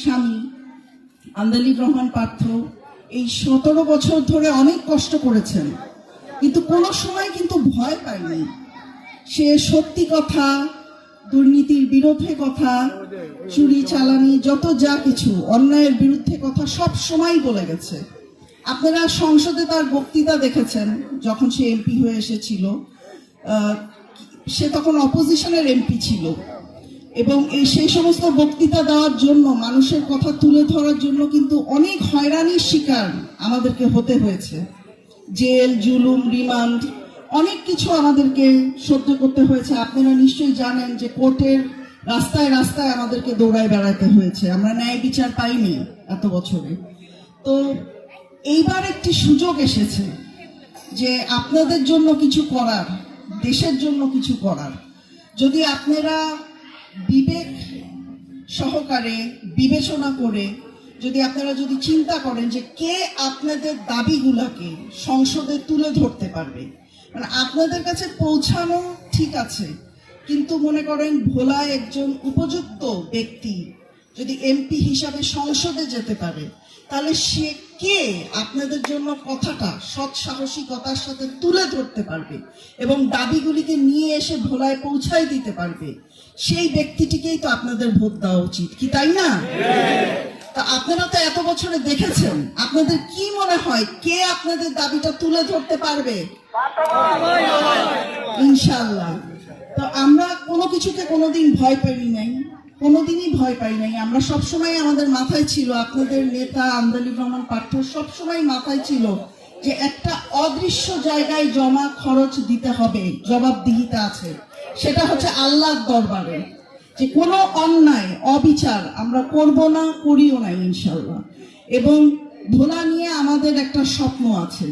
স্বামী আন্দালিব রহমান পার্থ এই 17 বছর ধরে অনেক কষ্ট করেছেন, কিন্তু কোনো সময় কিন্তু ভয় পায়নি। সে সত্যি কথা, দুর্নীতির বিরুদ্ধে কথা, চুরি চালানি যত যা কিছু অন্যায়ের বিরুদ্ধে কথা সব সময় বলে গেছে। আপনারা সংসদে তার বক্তৃতা দেখেছেন যখন সে এমপি হয়ে এসেছিল। সে তখন অপোজিশনের এমপি ছিল এবং সেই সমস্ত বক্তৃতা দেওয়ার জন্য, মানুষের কথা তুলে ধরার জন্য কিন্তু অনেক হয়রানির শিকার আমাদেরকে হতে হয়েছে। জেল, জুলুম, রিমান্ড, অনেক কিছু আমাদেরকে সহ্য করতে হয়েছে। আপনারা নিশ্চয়ই জানেন যে কোর্টের রাস্তায় রাস্তায় আমাদেরকে দৌড়ায় বেড়াতে হয়েছে। আমরা ন্যায় বিচার পাইনি এত বছরে। তো এইবার একটি সুযোগ এসেছে যে আপনাদের জন্য কিছু করার, দেশের জন্য কিছু করার। যদি আপনারা বিবেক সহকারে বিবেচনা করে আপনারা যদি চিন্তা করেন যে কে আপনাদের দাবিগুলোকে সংসদে তুলে ধরতে পারবে, মানে আপনাদের কাছে পৌঁছানো ঠিক আছে, কিন্তু মনে করেন ভোলায় একজন উপযুক্ত ব্যক্তি যদি এমপি হিসাবে সংসদে যেতে পারে, তাহলে সে কে আপনাদের জন্য কথাটা সৎ সাহসিকতার সাথে তুলে ধরতে পারবে এবং দাবিগুলিকে নিয়ে এসে ভোলায় পৌঁছায় দিতে পারবে, সেই ব্যক্তিটিকেই তো আপনাদের ভোট দেওয়া উচিত, কি তাই না? তা আপনারা তো এত বছরে দেখেছেন, আপনাদের কি মনে হয় কে আপনাদের দাবিটা তুলে ধরতে পারবে? ইনশাআল্লাহ। তো আমরা কোনো কিছুকে কোনোদিন ভয় পাইনি নাই, কোনোদিনই ভয় পাই নাই। আমরা সবসময়, আমাদের মাথায় ছিল, আপনাদের নেতা আন্দালিব রহমান পার্থ সবসময় মাথায় ছিল যে একটা অদৃশ্য জায়গায় জমা খরচ দিতে হবে, জবাবদিহিতা আছে, সেটা হচ্ছে আল্লাহর দরবারে, যে কোনো অন্যায় অবিচার আমরা করব না, করিও না ইনশাআল্লাহ। এবং ভোলা নিয়ে আমাদের একটা স্বপ্ন আছে।